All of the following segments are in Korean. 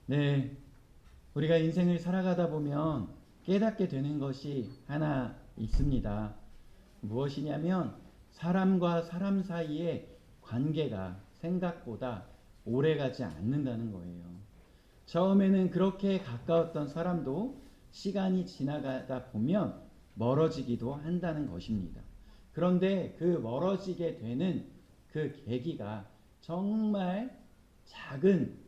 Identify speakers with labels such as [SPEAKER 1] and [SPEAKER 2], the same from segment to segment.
[SPEAKER 1] 네, 우리가 인생을 살아가다 보면 깨닫게 되는 것이 하나 있습니다. 무엇이냐면 사람과 사람 사이의 관계가 생각보다 오래가지 않는다는 거예요. 처음에는 그렇게 가까웠던 사람도 시간이 지나가다 보면 멀어지기도 한다는 것입니다. 그런데 그 멀어지게 되는 그 계기가 정말 작은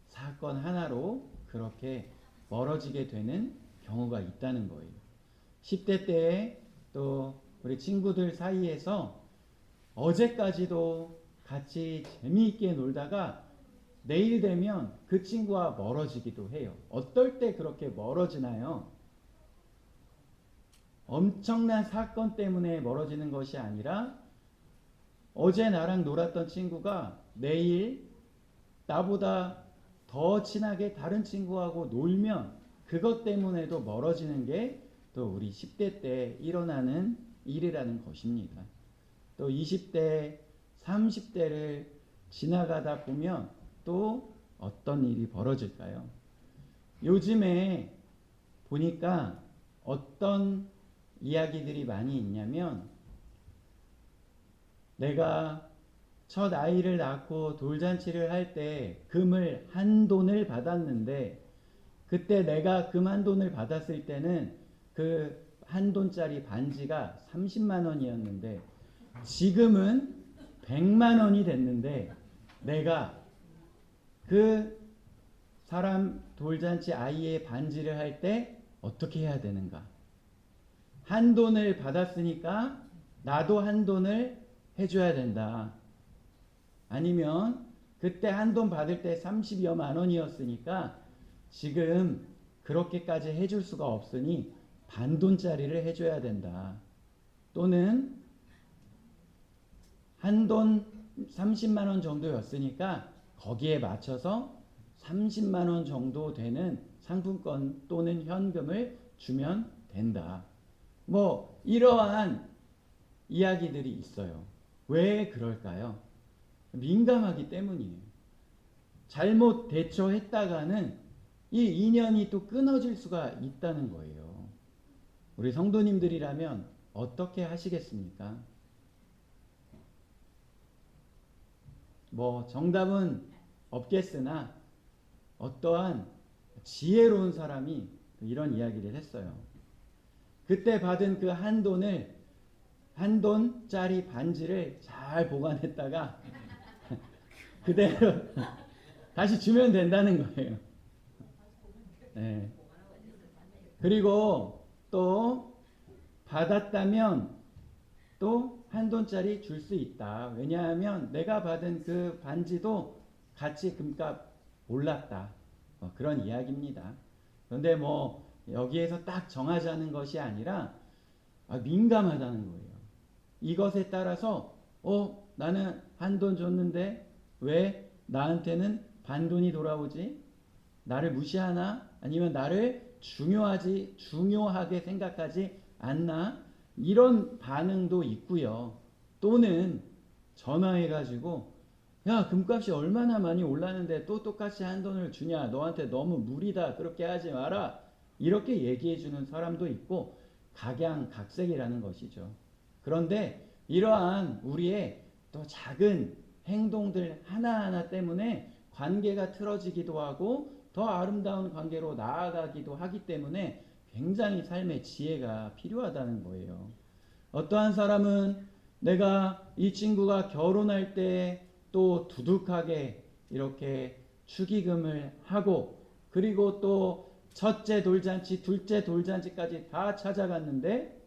[SPEAKER 1] 사건 하나로 그렇게 멀어지게 되는 경우가 있다는 거예요. 10대 때에 또 우리 친구들 사이에서 어제까지도 같이 재미있게 놀다가 내일 되면 그 친구와 멀어지기도 해요. 어떨 때 그렇게 멀어지나요? 엄청난 사건 때문에 멀어지는 것이 아니라 어제 나랑 놀았던 친구가 내일 나보다 더 친하게 다른 친구하고 놀면 그것 때문에도 멀어지는 게 또 우리 10대 때 일어나는 일이라는 것입니다. 또 20대, 30대를 지나가다 보면 또 어떤 일이 벌어질까요? 요즘에 보니까 어떤 이야기들이 많이 있냐면 내가 첫 아이를 낳고 돌잔치를 할 때 금을 한 돈을 받았는데 그때 내가 금 한 돈을 받았을 때는 그 한 돈짜리 반지가 30만 원이었는데 지금은 100만 원이 됐는데 내가 그 사람 돌잔치 아이의 반지를 할 때 어떻게 해야 되는가? 한 돈을 받았으니까 나도 한 돈을 해줘야 된다. 아니면 그때 한 돈 받을 때 30여만 원이었으니까 지금 그렇게까지 해줄 수가 없으니 반돈짜리를 해줘야 된다. 또는 한 돈 30만 원 정도였으니까 거기에 맞춰서 30만 원 정도 되는 상품권 또는 현금을 주면 된다. 뭐 이러한 이야기들이 있어요. 왜 그럴까요? 민감하기 때문이에요. 잘못 대처했다가는 이 인연이 또 끊어질 수가 있다는 거예요. 우리 성도님들이라면 어떻게 하시겠습니까? 뭐 정답은 없겠으나 어떠한 지혜로운 사람이 이런 이야기를 했어요. 그때 받은 그 한 돈을 한 돈짜리 반지를 잘 보관했다가 그대로 다시 주면 된다는 거예요. 네. 그리고 또 받았다면 또 한 돈짜리 줄 수 있다. 왜냐하면 내가 받은 그 반지도 같이 금값 올랐다. 그런 이야기입니다. 그런데 뭐 여기에서 딱 정하자는 것이 아니라 민감하다는 거예요. 이것에 따라서 나는 한 돈 줬는데 왜 나한테는 반돈이 돌아오지? 나를 무시하나? 아니면 나를 중요하게 생각하지 않나? 이런 반응도 있고요. 또는 전화해가지고 야, 금값이 얼마나 많이 올랐는데 또 똑같이 한 돈을 주냐? 너한테 너무 무리다. 그렇게 하지 마라. 이렇게 얘기해주는 사람도 있고 각양각색이라는 것이죠. 그런데 이러한 우리의 또 작은 행동들 하나하나 때문에 관계가 틀어지기도 하고 더 아름다운 관계로 나아가기도 하기 때문에 굉장히 삶의 지혜가 필요하다는 거예요. 어떠한 사람은 내가 이 친구가 결혼할 때 또 두둑하게 이렇게 축의금을 하고 그리고 또 첫째 돌잔치, 둘째 돌잔치까지 다 찾아갔는데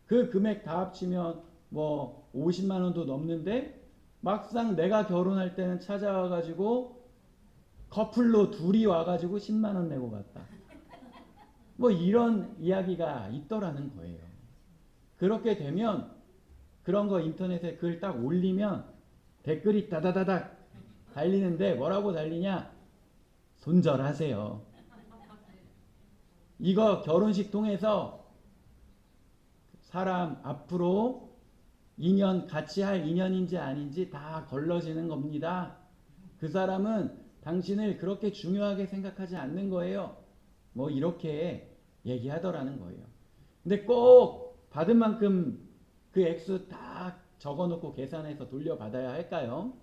[SPEAKER 1] 그 금액 다 합치면 뭐 50만 원도 넘는데 막상 내가 결혼할 때는 찾아와가지고 커플로 둘이 와가지고 10만 원 내고 갔다. 뭐 이런 이야기가 있더라는 거예요. 그렇게 되면 그런 거 인터넷에 글 딱 올리면 댓글이 다다다닥 달리는데 뭐라고 달리냐? 손절하세요. 이거 결혼식 통해서 사람 앞으로 인연 같이 할 인연인지 아닌지 다 걸러지는 겁니다. 그 사람은 당신을 그렇게 중요하게 생각하지 않는 거예요. 뭐 이렇게 얘기하더라는 거예요. 근데 꼭 받은 만큼 그 액수 다 적어놓고 계산해서 돌려받아야 할까요?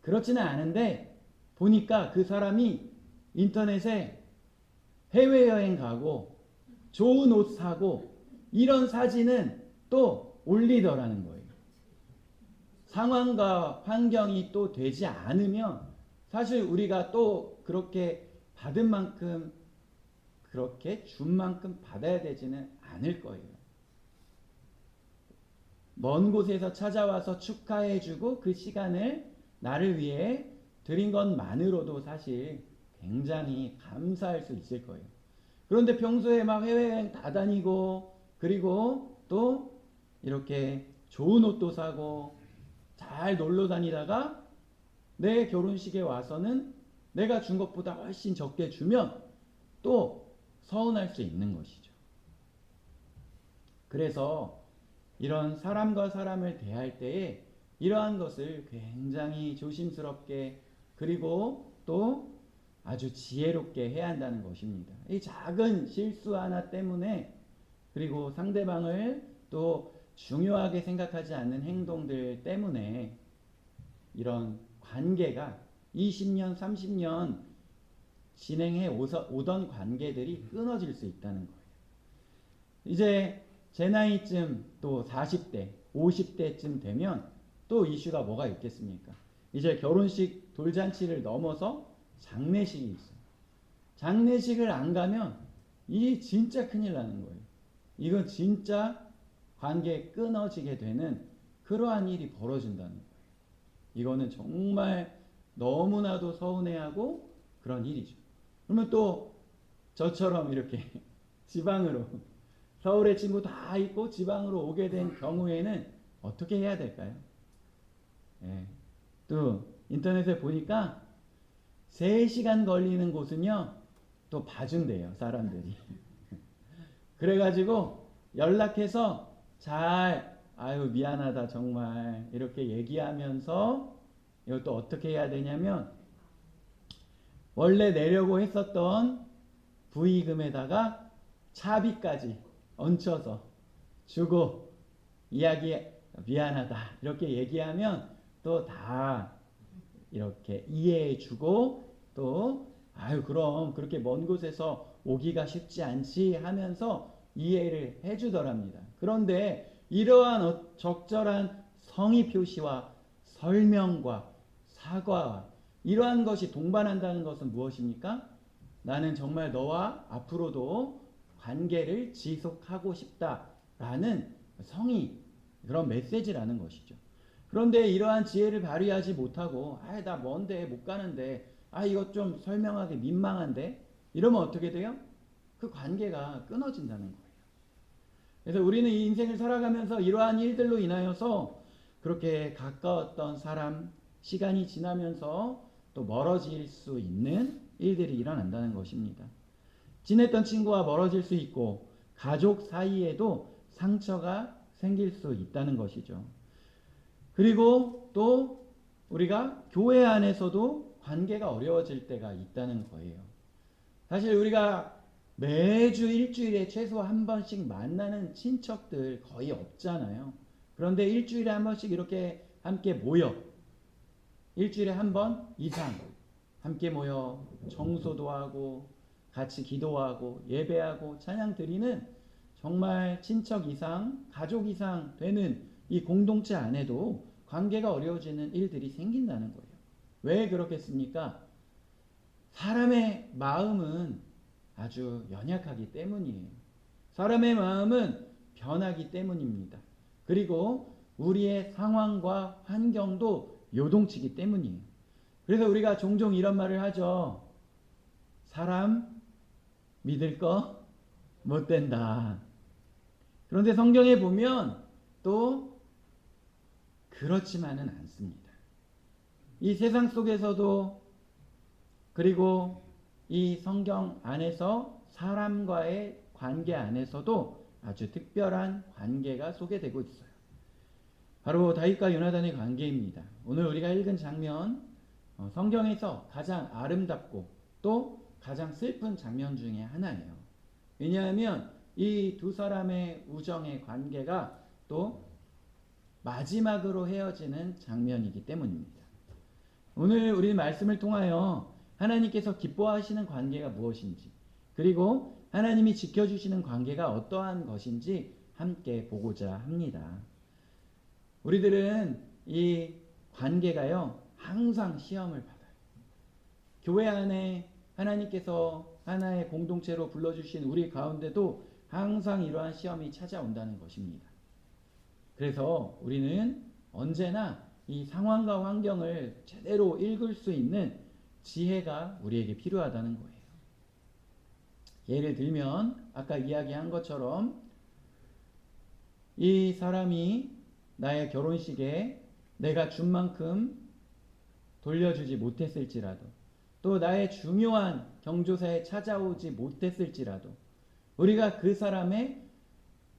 [SPEAKER 1] 그렇지는 않은데 보니까 그 사람이 인터넷에 해외여행 가고 좋은 옷 사고 이런 사진은 또 올리더라는 거예요. 상황과 환경이 또 되지 않으면 사실 우리가 또 그렇게 받은 만큼 그렇게 준 만큼 받아야 되지는 않을 거예요. 먼 곳에서 찾아와서 축하해주고 그 시간을 나를 위해 드린 것만으로도 사실 굉장히 감사할 수 있을 거예요. 그런데 평소에 막 해외여행 다 다니고 그리고 또 이렇게 좋은 옷도 사고 잘 놀러 다니다가 내 결혼식에 와서는 내가 준 것보다 훨씬 적게 주면 또 서운할 수 있는 것이죠. 그래서 이런 사람과 사람을 대할 때에 이러한 것을 굉장히 조심스럽게 그리고 또 아주 지혜롭게 해야 한다는 것입니다. 이 작은 실수 하나 때문에 그리고 상대방을 또 중요하게 생각하지 않는 행동들 때문에 이런 관계가 20년, 30년 진행해 오던 관계들이 끊어질 수 있다는 거예요. 이제 제 나이쯤 또 40대, 50대쯤 되면 또 이슈가 뭐가 있겠습니까? 이제 결혼식 돌잔치를 넘어서 장례식이 있어요. 장례식을 안 가면 이 진짜 큰일 나는 거예요. 이건 진짜 관계 끊어지게 되는 그러한 일이 벌어진다는 거예요. 이거는 정말 너무나도 서운해하고 그런 일이죠. 그러면 또 저처럼 이렇게 지방으로 서울에 친구 다 있고 지방으로 오게 된 경우에는 어떻게 해야 될까요? 예. 또 인터넷에 보니까 3시간 걸리는 곳은요 또 봐준대요 사람들이. 그래가지고 연락해서 잘 아유 미안하다 정말 이렇게 얘기하면서 이것도 어떻게 해야 되냐면 원래 내려고 했었던 부의금에다가 차비까지 얹혀서 주고 이야기 미안하다 이렇게 얘기하면 또 다 이렇게 이해해 주고 또 아유 그럼 그렇게 먼 곳에서 오기가 쉽지 않지 하면서 이해를 해 주더랍니다. 그런데 이러한 적절한 성의 표시와 설명과 사과와 이러한 것이 동반한다는 것은 무엇입니까? 나는 정말 너와 앞으로도 관계를 지속하고 싶다라는 성의 그런 메시지라는 것이죠. 그런데 이러한 지혜를 발휘하지 못하고 나 먼데 못 가는데 이것 좀 설명하기 민망한데 이러면 어떻게 돼요? 그 관계가 끊어진다는 거예요. 그래서 우리는 이 인생을 살아가면서 이러한 일들로 인하여서 그렇게 가까웠던 사람 시간이 지나면서 또 멀어질 수 있는 일들이 일어난다는 것입니다. 지냈던 친구와 멀어질 수 있고 가족 사이에도 상처가 생길 수 있다는 것이죠. 그리고 또 우리가 교회 안에서도 관계가 어려워질 때가 있다는 거예요. 사실 우리가 매주 일주일에 최소 한 번씩 만나는 친척들 거의 없잖아요. 그런데 일주일에 한 번씩 이렇게 함께 모여 일주일에 한 번 이상 함께 모여 청소도 하고 같이 기도하고 예배하고 찬양 드리는 정말 친척 이상 가족 이상 되는 이 공동체 안에도 관계가 어려워지는 일들이 생긴다는 거예요. 왜 그렇겠습니까? 사람의 마음은 아주 연약하기 때문이에요. 사람의 마음은 변하기 때문입니다. 그리고 우리의 상황과 환경도 요동치기 때문이에요. 그래서 우리가 종종 이런 말을 하죠. 사람 믿을 거 못 된다. 그런데 성경에 보면 또 그렇지만은 않습니다. 이 세상 속에서도 그리고 이 성경 안에서 사람과의 관계 안에서도 아주 특별한 관계가 소개되고 있어요. 바로 다윗과 요나단의 관계입니다. 오늘 우리가 읽은 장면 성경에서 가장 아름답고 또 가장 슬픈 장면 중에 하나예요. 왜냐하면 이 두 사람의 우정의 관계가 또 마지막으로 헤어지는 장면이기 때문입니다. 오늘 우리 말씀을 통하여 하나님께서 기뻐하시는 관계가 무엇인지, 그리고 하나님이 지켜주시는 관계가 어떠한 것인지 함께 보고자 합니다. 우리들은 이 관계가요, 항상 시험을 받아요. 교회 안에 하나님께서 하나의 공동체로 불러주신 우리 가운데도 항상 이러한 시험이 찾아온다는 것입니다. 그래서 우리는 언제나 이 상황과 환경을 제대로 읽을 수 있는 지혜가 우리에게 필요하다는 거예요. 예를 들면 아까 이야기한 것처럼 이 사람이 나의 결혼식에 내가 준 만큼 돌려주지 못했을지라도, 또 나의 중요한 경조사에 찾아오지 못했을지라도, 우리가 그 사람의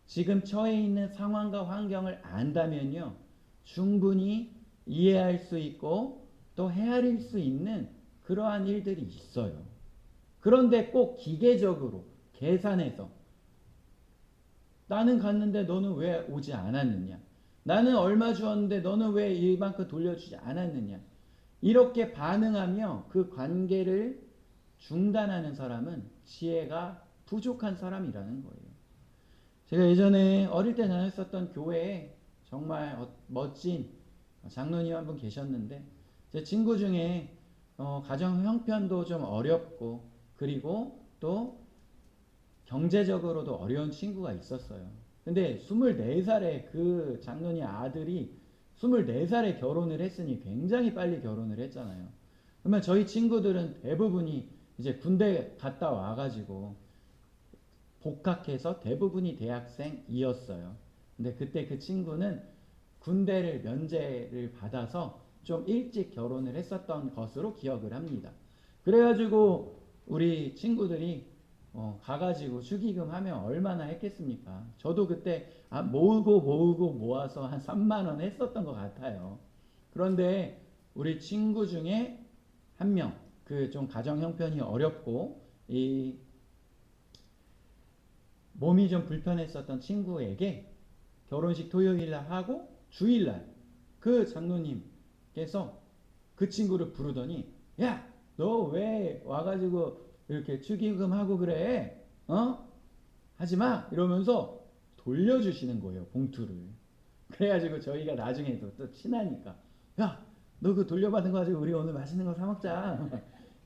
[SPEAKER 1] 지금 처해 있는 상황과 환경을 안다면요, 충분히 이해할 수 있고 또 헤아릴 수 있는 그러한 일들이 있어요. 그런데 꼭 기계적으로 계산해서 나는 갔는데 너는 왜 오지 않았느냐, 나는 얼마 주었는데 너는 왜 이만큼 돌려주지 않았느냐, 이렇게 반응하며 그 관계를 중단하는 사람은 지혜가 부족한 사람이라는 거예요. 제가 예전에 어릴 때 다녔었던 교회에 정말 멋진 장로님 한 분 계셨는데, 제 친구 중에 가정 형편도 좀 어렵고 그리고 또 경제적으로도 어려운 친구가 있었어요. 근데 24살에 그 장로님 아들이 24살에 결혼을 했으니 굉장히 빨리 결혼을 했잖아요. 그러면 저희 친구들은 대부분이 이제 군대 갔다 와가지고 복학해서 대부분이 대학생이었어요. 근데 그때 그 친구는 군대를 면제를 받아서 좀 일찍 결혼을 했었던 것으로 기억을 합니다. 그래가지고 우리 친구들이 가가지고 축의금 하면 얼마나 했겠습니까? 저도 그때 모으고 모아서 한 3만 원 했었던 것 같아요. 그런데 우리 친구 중에 한 명, 그 좀 가정 형편이 어렵고 이 몸이 좀 불편했었던 친구에게 결혼식 토요일날 하고 주일날 그 장로님께서 그 친구를 부르더니, 야, 너 왜 와가지고 이렇게 축의금 하고 그래? 하지마! 이러면서 돌려주시는 거예요, 봉투를. 그래가지고 저희가 나중에 또 친하니까, 야, 너 그 돌려받은 거 가지고 우리 오늘 맛있는 거 사 먹자.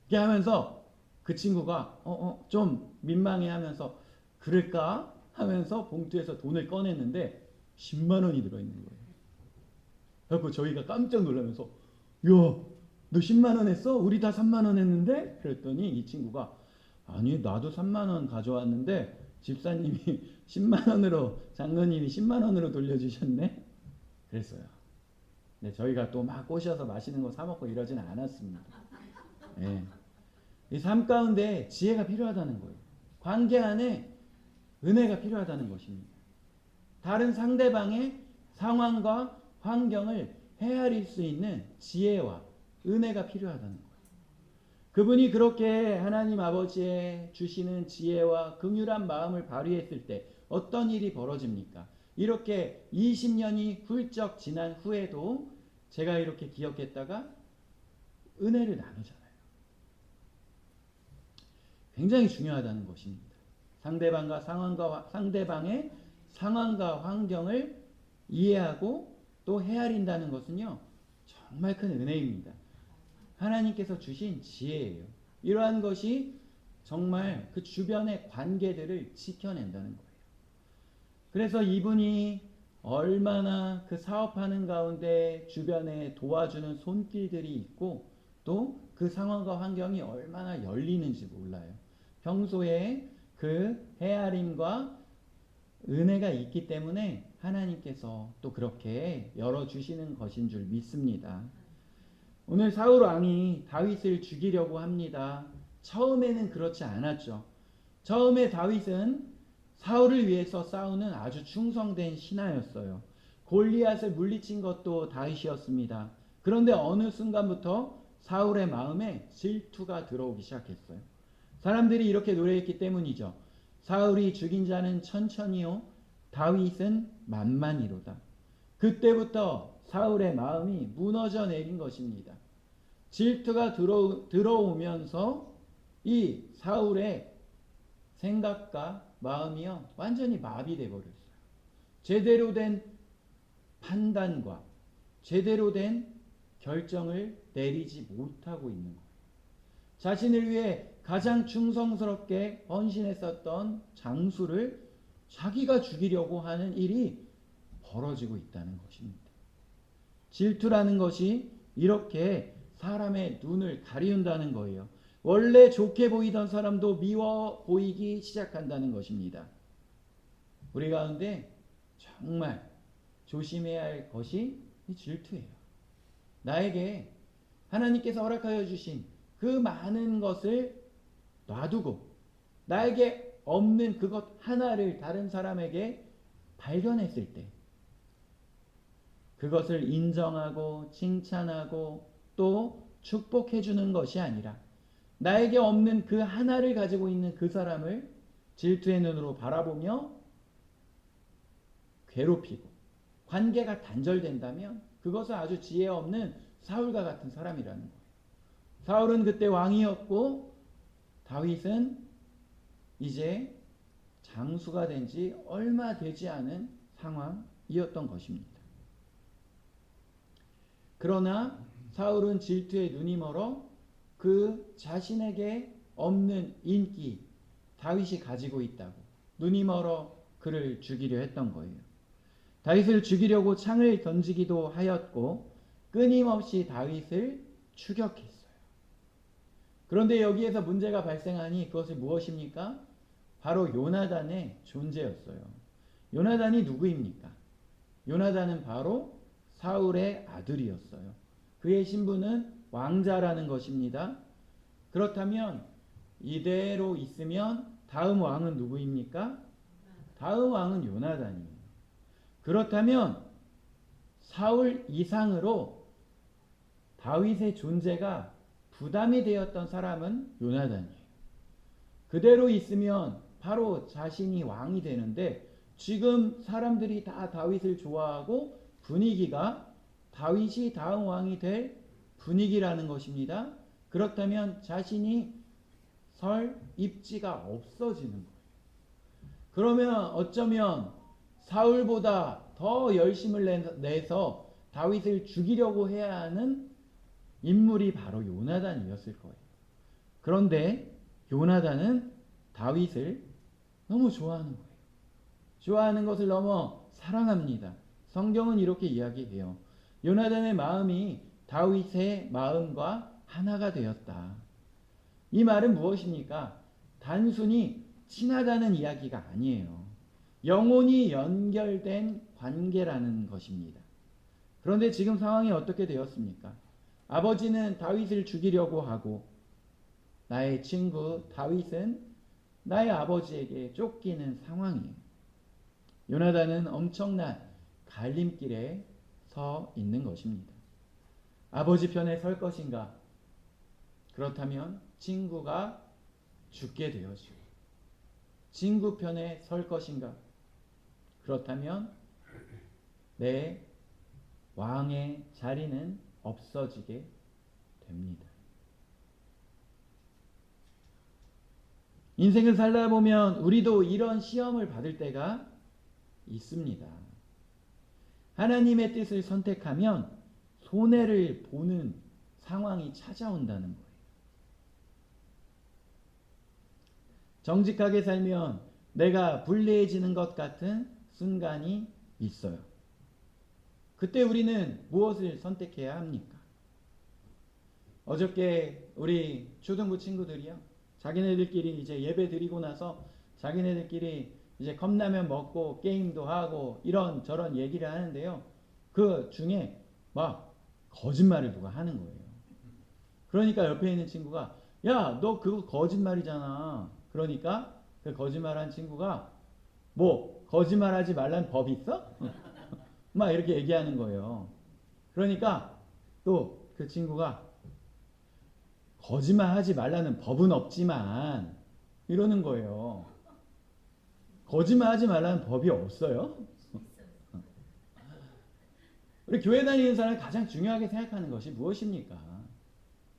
[SPEAKER 1] 이렇게 하면서 그 친구가 좀 민망해 하면서 그럴까? 하면서 봉투에서 돈을 꺼냈는데 10만 원이 들어있는 거예요. 그래서 저희가 깜짝 놀라면서, 야, 너 10만 원 했어? 우리 다 3만 원 했는데? 그랬더니 이 친구가, 아니 나도 3만 원 가져왔는데 집사님이 10만 원으로, 장로님이 10만 원으로 돌려주셨네? 그랬어요. 근데 저희가 또 막 꼬셔서 맛있는 거 사 먹고 이러지는 않았습니다. 네. 이 삶 가운데 지혜가 필요하다는 거예요. 관계 안에 은혜가 필요하다는 것입니다. 다른 상대방의 상황과 환경을 헤아릴 수 있는 지혜와 은혜가 필요하다는 거예요. 그분이 그렇게 하나님 아버지의 주시는 지혜와 긍휼한 마음을 발휘했을 때 어떤 일이 벌어집니까? 이렇게 20년이 훌쩍 지난 후에도 제가 이렇게 기억했다가 은혜를 나누잖아요. 굉장히 중요하다는 것입니다. 상대방의 상황과 환경을 이해하고 또 헤아린다는 것은요, 정말 큰 은혜입니다. 하나님께서 주신 지혜예요. 이러한 것이 정말 그 주변의 관계들을 지켜낸다는 거예요. 그래서 이분이 얼마나 그 사업하는 가운데 주변에 도와주는 손길들이 있고 또 그 상황과 환경이 얼마나 열리는지 몰라요. 평소에 그 헤아림과 은혜가 있기 때문에 하나님께서 또 그렇게 열어주시는 것인 줄 믿습니다. 오늘 사울 왕이 다윗을 죽이려고 합니다. 처음에는 그렇지 않았죠. 처음에 다윗은 사울을 위해서 싸우는 아주 충성된 신하였어요. 골리앗을 물리친 것도 다윗이었습니다. 그런데 어느 순간부터 사울의 마음에 질투가 들어오기 시작했어요. 사람들이 이렇게 노래했기 때문이죠. 사울이 죽인 자는 천천히요, 다윗은 만만히로다. 그때부터 사울의 마음이 무너져 내린 것입니다. 질투가 들어오면서 이 사울의 생각과 마음이요, 완전히 마비돼 버렸어요. 제대로 된 판단과 제대로 된 결정을 내리지 못하고 있는 거예요. 자신을 위해 가장 충성스럽게 헌신했었던 장수를 자기가 죽이려고 하는 일이 벌어지고 있다는 것입니다. 질투라는 것이 이렇게 사람의 눈을 가리운다는 거예요. 원래 좋게 보이던 사람도 미워 보이기 시작한다는 것입니다. 우리 가운데 정말 조심해야 할 것이 이 질투예요. 나에게 하나님께서 허락하여 주신 그 많은 것을 놔두고 나에게 없는 그것 하나를 다른 사람에게 발견했을 때 그것을 인정하고 칭찬하고 또 축복해 주는 것이 아니라 나에게 없는 그 하나를 가지고 있는 그 사람을 질투의 눈으로 바라보며 괴롭히고 관계가 단절된다면 그것은 아주 지혜 없는 사울과 같은 사람이라는 거예요. 사울은 그때 왕이었고 다윗은 이제 장수가 된 지 얼마 되지 않은 상황이었던 것입니다. 그러나 사울은 질투에 눈이 멀어 그 자신에게 없는 인기 다윗이 가지고 있다고 눈이 멀어 그를 죽이려 했던 거예요. 다윗을 죽이려고 창을 던지기도 하였고 끊임없이 다윗을 추격했어요. 그런데 여기에서 문제가 발생하니 그것이 무엇입니까? 바로 요나단의 존재였어요. 요나단이 누구입니까? 요나단은 바로 사울의 아들이었어요. 그의 신분은 왕자라는 것입니다. 그렇다면 이대로 있으면 다음 왕은 누구입니까? 다음 왕은 요나단이에요. 그렇다면 사울 이상으로 다윗의 존재가 부담이 되었던 사람은 요나단이에요. 그대로 있으면 바로 자신이 왕이 되는데 지금 사람들이 다 다윗을 좋아하고 분위기가 다윗이 다음 왕이 될 분위기라는 것입니다. 그렇다면 자신이 설 입지가 없어지는 거예요. 그러면 어쩌면 사울보다 더 열심을 내서 다윗을 죽이려고 해야 하는 인물이 바로 요나단이었을 거예요. 그런데 요나단은 다윗을 너무 좋아하는 거예요. 좋아하는 것을 넘어 사랑합니다. 성경은 이렇게 이야기해요. 요나단의 마음이 다윗의 마음과 하나가 되었다. 이 말은 무엇입니까? 단순히 친하다는 이야기가 아니에요. 영혼이 연결된 관계라는 것입니다. 그런데 지금 상황이 어떻게 되었습니까? 아버지는 다윗을 죽이려고 하고 나의 친구 다윗은 나의 아버지에게 쫓기는 상황이에요. 요나단은 엄청난 갈림길에 서 있는 것입니다. 아버지 편에 설 것인가? 그렇다면 친구가 죽게 되어지고 친구 편에 설 것인가? 그렇다면 내 왕의 자리는 없어지게 됩니다. 인생을 살다 보면 우리도 이런 시험을 받을 때가 있습니다. 하나님의 뜻을 선택하면 손해를 보는 상황이 찾아온다는 거예요. 정직하게 살면 내가 불리해지는 것 같은 순간이 있어요. 그때 우리는 무엇을 선택해야 합니까? 어저께 우리 초등부 친구들이요, 자기네들끼리 이제 예배 드리고 나서 자기네들끼리 이제 컵라면 먹고 게임도 하고 이런 저런 얘기를 하는데요. 그 중에 막 거짓말을 누가 하는 거예요. 그러니까 옆에 있는 친구가 야, 너 그거 거짓말이잖아. 그러니까 그 거짓말한 친구가 뭐 거짓말하지 말란 법 있어? 막 이렇게 얘기하는 거예요. 그러니까 또 그 친구가 거짓말하지 말라는 법은 없지만 이러는 거예요. 거짓말하지 말라는 법이 없어요? 우리 교회 다니는 사람이 가장 중요하게 생각하는 것이 무엇입니까?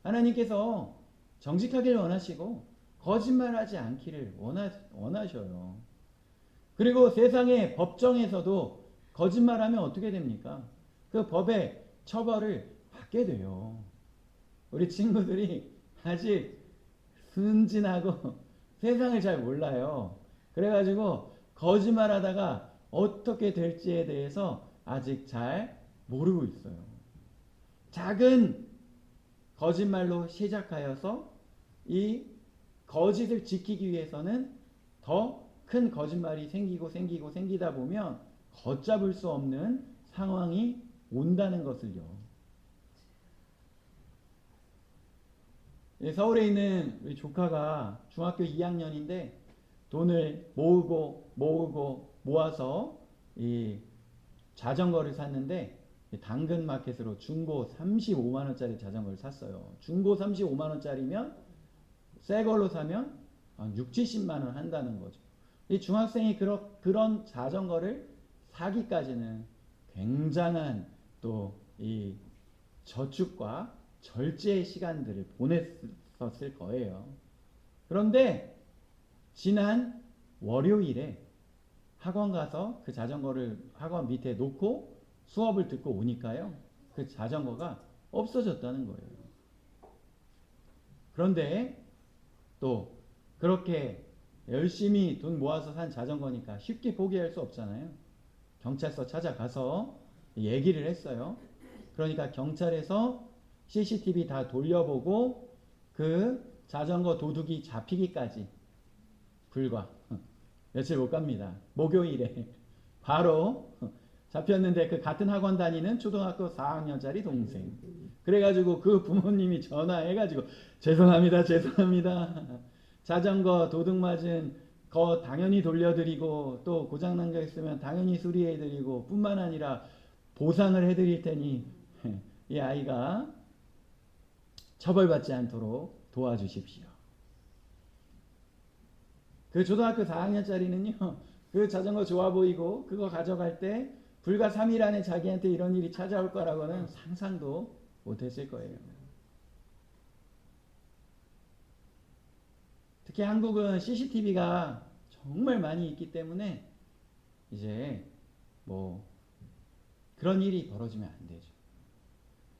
[SPEAKER 1] 하나님께서 정직하길 원하시고 거짓말하지 않기를 원하셔요. 그리고 세상의 법정에서도 거짓말하면 어떻게 됩니까? 그 법의 처벌을 받게 돼요. 우리 친구들이 아직 순진하고 세상을 잘 몰라요. 그래가지고 거짓말하다가 어떻게 될지에 대해서 아직 잘 모르고 있어요. 작은 거짓말로 시작하여서 이 거짓을 지키기 위해서는 더 큰 거짓말이 생기다 보면 걷잡을 수 없는 상황이 온다는 것을요. 서울에 있는 우리 조카가 중학교 2학년인데 돈을 모아서 이 자전거를 샀는데 당근마켓으로 중고 35만 원짜리 자전거를 샀어요. 중고 35만 원짜리면 새 걸로 사면 한 6, 70만 원 한다는 거죠. 이 중학생이 그런 자전거를 사기까지는 굉장한 또 이 저축과 절제의 시간들을 보냈었을 거예요. 그런데 지난 월요일에 학원 가서 그 자전거를 학원 밑에 놓고 수업을 듣고 오니까요. 그 자전거가 없어졌다는 거예요. 그런데 또 그렇게 열심히 돈 모아서 산 자전거니까 쉽게 포기할 수 없잖아요. 경찰서 찾아가서 얘기를 했어요. 그러니까 경찰에서 CCTV 다 돌려보고 그 자전거 도둑이 잡히기까지 불과 며칠 못 갑니다. 목요일에 바로 잡혔는데 그 같은 학원 다니는 초등학교 4학년짜리 동생. 그래가지고 그 부모님이 전화해가지고 죄송합니다. 자전거 도둑 맞은 거 당연히 돌려드리고 또 고장난 거 있으면 당연히 수리해드리고 뿐만 아니라 보상을 해드릴 테니 이 아이가 처벌받지 않도록 도와주십시오. 그 초등학교 4학년짜리는요. 그 자전거 좋아 보이고 그거 가져갈 때 불과 3일 안에 자기한테 이런 일이 찾아올 거라고는 상상도 못했을 거예요. 특히 한국은 CCTV가 정말 많이 있기 때문에 이제 뭐 그런 일이 벌어지면 안 되죠.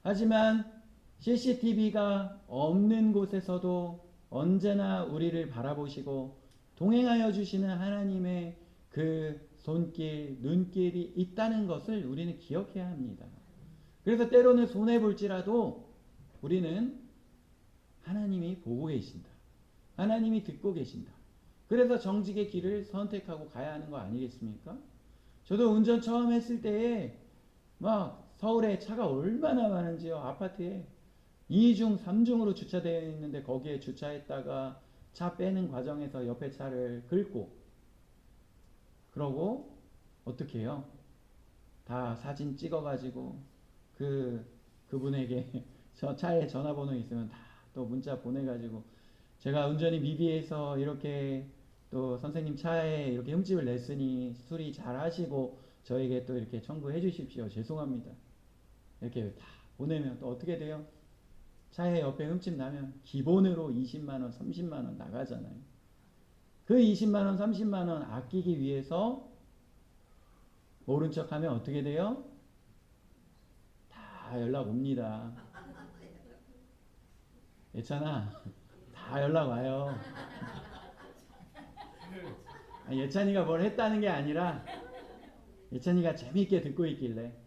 [SPEAKER 1] 하지만 CCTV가 없는 곳에서도 언제나 우리를 바라보시고 동행하여 주시는 하나님의 그 손길, 눈길이 있다는 것을 우리는 기억해야 합니다. 그래서 때로는 손해볼지라도 우리는 하나님이 보고 계신다. 하나님이 듣고 계신다. 그래서 정직의 길을 선택하고 가야 하는 거 아니겠습니까? 저도 운전 처음 했을 때에 막 서울에 차가 얼마나 많은지요. 아파트에 2중, 3중으로 주차되어 있는데 거기에 주차했다가 차 빼는 과정에서 옆에 차를 긁고 그러고 어떻게 해요? 다 사진 찍어가지고 그분에게 저 차에 전화번호 있으면 다 또 문자 보내가지고 제가 운전이 미비해서 이렇게 또 선생님 차에 이렇게 흠집을 냈으니 수리 잘 하시고 저에게 또 이렇게 청구해 주십시오. 죄송합니다. 이렇게 다 보내면 또 어떻게 돼요? 차에 옆에 흠집 나면 기본으로 20만원, 30만원 나가잖아요. 그 20만원, 30만원 아끼기 위해서 모른 척 하면 어떻게 돼요? 다 연락 옵니다. 예찬아, 다 연락 와요. 예찬이가 뭘 했다는 게 아니라 예찬이가 재미있게 듣고 있길래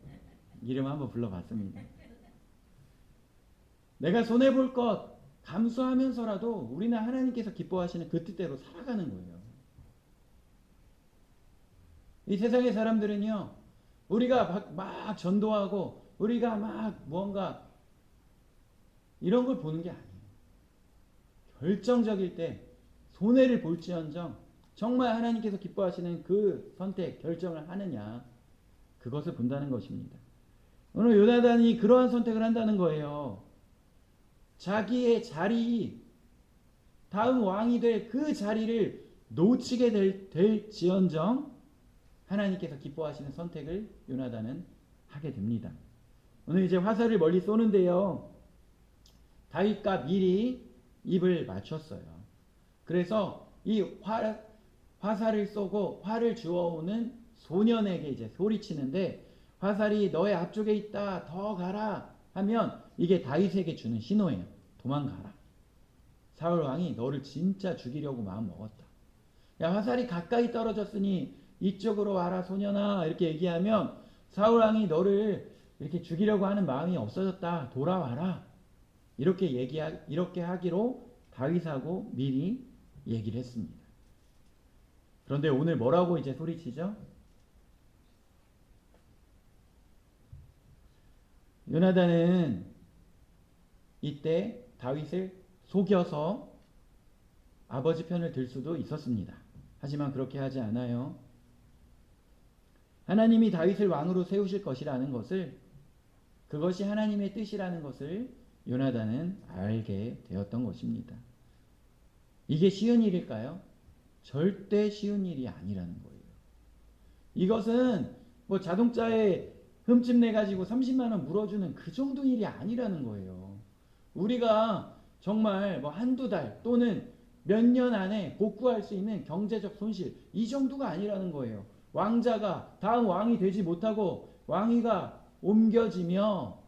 [SPEAKER 1] 이름 한번 불러봤습니다. 내가 손해볼 것 감수하면서라도 우리는 하나님께서 기뻐하시는 그 뜻대로 살아가는 거예요. 이 세상의 사람들은요, 우리가 막 전도하고 우리가 막 무언가 이런 걸 보는 게 아니에요. 결정적일 때 손해를 볼지언정 정말 하나님께서 기뻐하시는 그 선택, 결정을 하느냐, 그것을 본다는 것입니다. 오늘 요나단이 그러한 선택을 한다는 거예요. 자기의 자리, 다음 왕이 될 그 자리를 놓치게 될지언정 하나님께서 기뻐하시는 선택을 요나단은 하게 됩니다. 오늘 이제 화살을 멀리 쏘는데요. 다윗과 밀이 입을 맞췄어요. 그래서 이 화살을 쏘고 활을 주워오는 소년에게 이제 소리치는데, 화살이 너의 앞쪽에 있다, 더 가라 하면 이게 다윗에게 주는 신호예요. 도망가라. 사울 왕이 너를 진짜 죽이려고 마음 먹었다. 야, 화살이 가까이 떨어졌으니 이쪽으로 와라 소년아, 이렇게 얘기하면 사울 왕이 너를 이렇게 죽이려고 하는 마음이 없어졌다. 돌아와라. 이렇게 하기로 다윗하고 밀이 얘기를 했습니다. 그런데 오늘 뭐라고 이제 소리치죠? 요나단은 이때 다윗을 속여서 아버지 편을 들 수도 있었습니다. 하지만 그렇게 하지 않아요. 하나님이 다윗을 왕으로 세우실 것이라는 것을, 그것이 하나님의 뜻이라는 것을 요나단은 알게 되었던 것입니다. 이게 쉬운 일일까요? 절대 쉬운 일이 아니라는 거예요. 이것은 뭐 자동차에 흠집 내가지고 30만 원 물어주는 그 정도 일이 아니라는 거예요. 우리가 정말 뭐 한두 달 또는 몇 년 안에 복구할 수 있는 경제적 손실, 이 정도가 아니라는 거예요. 왕자가 다음 왕이 되지 못하고 왕위가 옮겨지며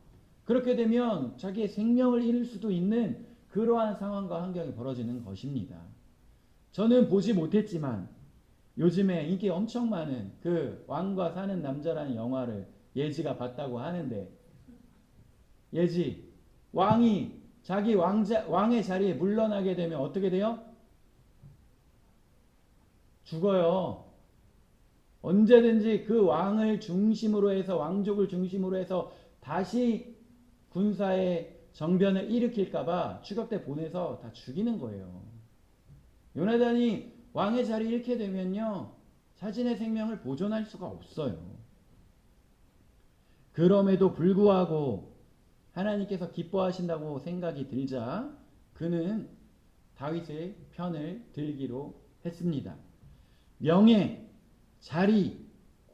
[SPEAKER 1] 그렇게 되면 자기의 생명을 잃을 수도 있는 그러한 상황과 환경이 벌어지는 것입니다. 저는 보지 못했지만 요즘에 인기 엄청 많은 그 왕과 사는 남자라는 영화를 예지가 봤다고 하는데, 예지, 왕이 자기 왕의 자리에 물러나게 되면 어떻게 돼요? 죽어요. 언제든지 그 왕을 중심으로 해서, 왕족을 중심으로 해서 다시 군사의 정변을 일으킬까봐 추격대 보내서 다 죽이는 거예요. 요나단이 왕의 자리 잃게 되면요, 자신의 생명을 보존할 수가 없어요. 그럼에도 불구하고 하나님께서 기뻐하신다고 생각이 들자 그는 다윗의 편을 들기로 했습니다. 명예, 자리,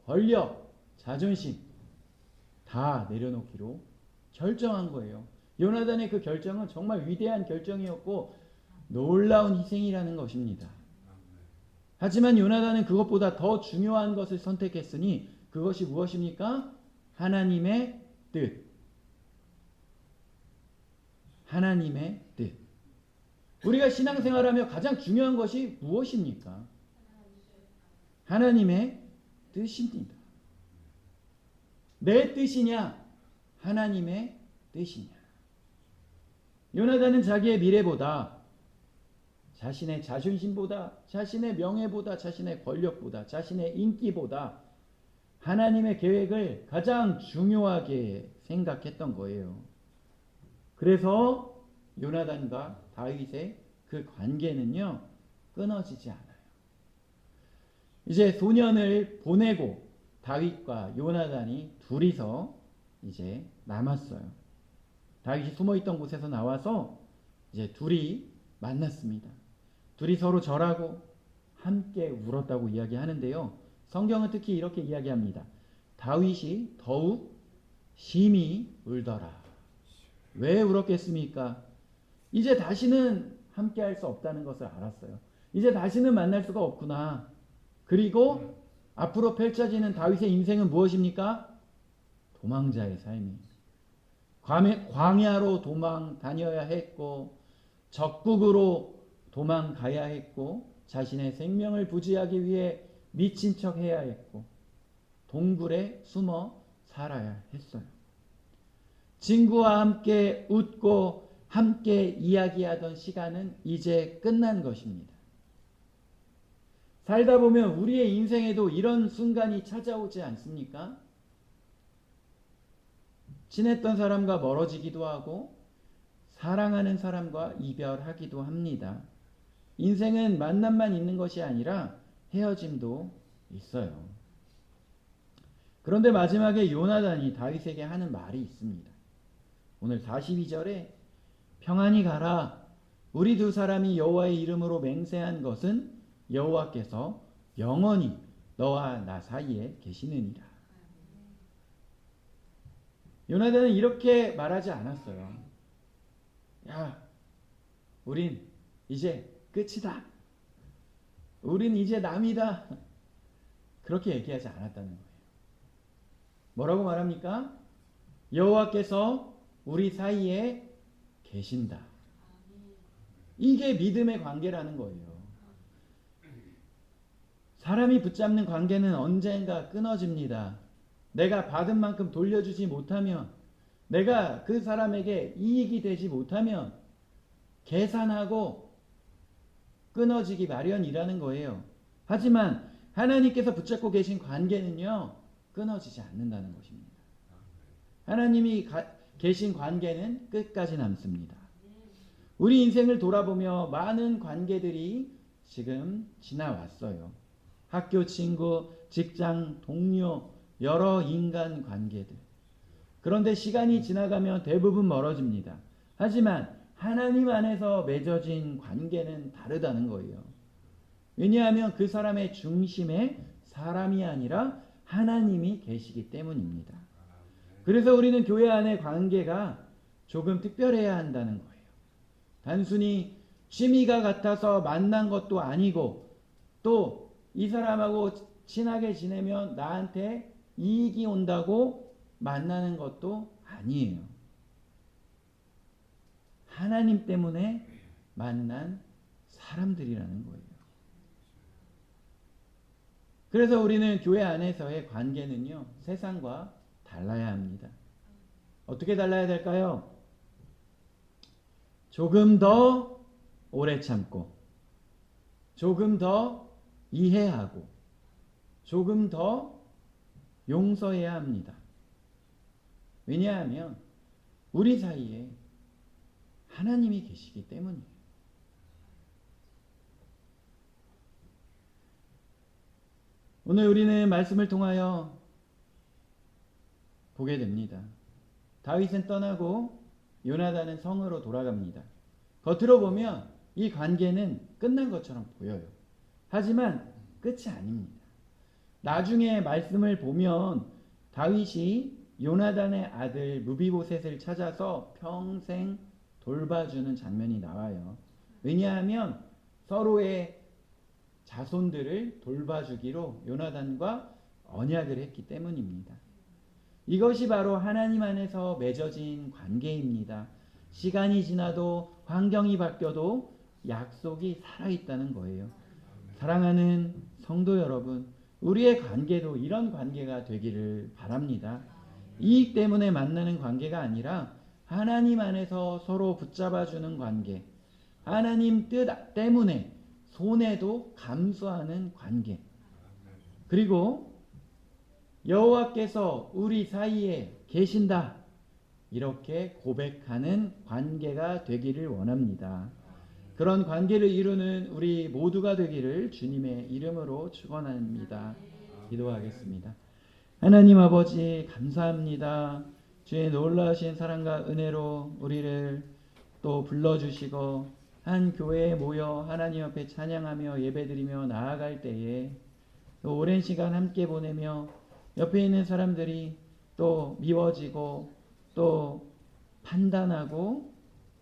[SPEAKER 1] 권력, 자존심 다 내려놓기로 결정한 거예요. 요나단의 그 결정은 정말 위대한 결정이었고 놀라운 희생이라는 것입니다. 하지만 요나단은 그것보다 더 중요한 것을 선택했으니 그것이 무엇입니까? 하나님의 뜻. 하나님의 뜻. 우리가 신앙생활하며 가장 중요한 것이 무엇입니까? 하나님의 뜻입니다. 내 뜻이냐? 하나님의 뜻이냐? 요나단은 자기의 미래보다, 자신의 자존심보다, 자신의 명예보다, 자신의 권력보다, 자신의 인기보다 하나님의 계획을 가장 중요하게 생각했던 거예요. 그래서 요나단과 다윗의 그 관계는요, 끊어지지 않아요. 이제 소년을 보내고 다윗과 요나단이 둘이서 이제 남았어요. 다윗이 숨어있던 곳에서 나와서 이제 둘이 만났습니다. 둘이 서로 절하고 함께 울었다고 이야기하는데요. 성경은 특히 이렇게 이야기합니다. 다윗이 더욱 심히 울더라. 왜 울었겠습니까? 이제 다시는 함께 할 수 없다는 것을 알았어요. 이제 다시는 만날 수가 없구나. 그리고 앞으로 펼쳐지는 다윗의 인생은 무엇입니까? 도망자의 삶입니다. 광야로 도망 다녀야 했고, 적국으로 도망가야 했고, 자신의 생명을 부지하기 위해 미친 척 해야 했고, 동굴에 숨어 살아야 했어요. 친구와 함께 웃고 함께 이야기하던 시간은 이제 끝난 것입니다. 살다 보면 우리의 인생에도 이런 순간이 찾아오지 않습니까? 친했던 사람과 멀어지기도 하고 사랑하는 사람과 이별하기도 합니다. 인생은 만남만 있는 것이 아니라 헤어짐도 있어요. 그런데 마지막에 요나단이 다윗에게 하는 말이 있습니다. 오늘 42절에 평안히 가라. 우리 두 사람이 여호와의 이름으로 맹세한 것은 여호와께서 영원히 너와 나 사이에 계시느니라. 요나단은 이렇게 말하지 않았어요. 야, 우린 이제 끝이다. 우린 이제 남이다. 그렇게 얘기하지 않았다는 거예요. 뭐라고 말합니까? 여호와께서 우리 사이에 계신다. 이게 믿음의 관계라는 거예요. 사람이 붙잡는 관계는 언젠가 끊어집니다. 내가 받은 만큼 돌려주지 못하면, 내가 그 사람에게 이익이 되지 못하면 계산하고 끊어지기 마련이라는 거예요. 하지만 하나님께서 붙잡고 계신 관계는요, 끊어지지 않는다는 것입니다. 하나님이 계신 관계는 끝까지 남습니다. 우리 인생을 돌아보며 많은 관계들이 지금 지나왔어요. 학교 친구, 직장 동료, 여러 인간 관계들. 그런데 시간이 지나가면 대부분 멀어집니다. 하지만 하나님 안에서 맺어진 관계는 다르다는 거예요. 왜냐하면 그 사람의 중심에 사람이 아니라 하나님이 계시기 때문입니다. 그래서 우리는 교회 안의 관계가 조금 특별해야 한다는 거예요. 단순히 취미가 같아서 만난 것도 아니고, 또 이 사람하고 친하게 지내면 나한테 이익이 온다고 만나는 것도 아니에요. 하나님 때문에 만난 사람들이라는 거예요. 그래서 우리는 교회 안에서의 관계는요, 세상과 달라야 합니다. 어떻게 달라야 될까요? 조금 더 오래 참고, 조금 더 이해하고, 조금 더 용서해야 합니다. 왜냐하면 우리 사이에 하나님이 계시기 때문이에요. 오늘 우리는 말씀을 통하여 보게 됩니다. 다윗은 떠나고 요나단은 성으로 돌아갑니다. 겉으로 보면 이 관계는 끝난 것처럼 보여요. 하지만 끝이 아닙니다. 나중에 말씀을 보면 다윗이 요나단의 아들 무비보셋을 찾아서 평생 돌봐주는 장면이 나와요. 왜냐하면 서로의 자손들을 돌봐주기로 요나단과 언약을 했기 때문입니다. 이것이 바로 하나님 안에서 맺어진 관계입니다. 시간이 지나도 환경이 바뀌어도 약속이 살아있다는 거예요. 사랑하는 성도 여러분, 우리의 관계도 이런 관계가 되기를 바랍니다. 이익 때문에 만나는 관계가 아니라 하나님 안에서 서로 붙잡아주는 관계, 하나님 뜻 때문에 손해도 감수하는 관계, 그리고 여호와께서 우리 사이에 계신다, 이렇게 고백하는 관계가 되기를 원합니다. 그런 관계를 이루는 우리 모두가 되기를 주님의 이름으로 축원합니다. 기도하겠습니다. 하나님 아버지 감사합니다. 주의 놀라우신 사랑과 은혜로 우리를 또 불러주시고 한 교회에 모여 하나님 앞에 찬양하며 예배드리며 나아갈 때에 또 오랜 시간 함께 보내며 옆에 있는 사람들이 또 미워지고 또 판단하고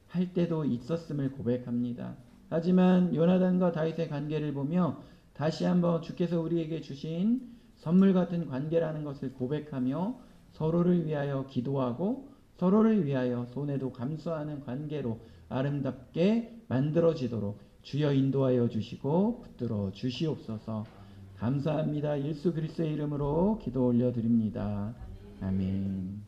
[SPEAKER 1] 할 때도 있었음을 고백합니다. 하지만 요나단과 다윗의 관계를 보며 다시 한번 주께서 우리에게 주신 선물 같은 관계라는 것을 고백하며 서로를 위하여 기도하고 서로를 위하여 손해도 감수하는 관계로 아름답게 만들어지도록 주여 인도하여 주시고 붙들어 주시옵소서. 감사합니다. 예수 그리스도의 이름으로 기도 올려드립니다. 아멘.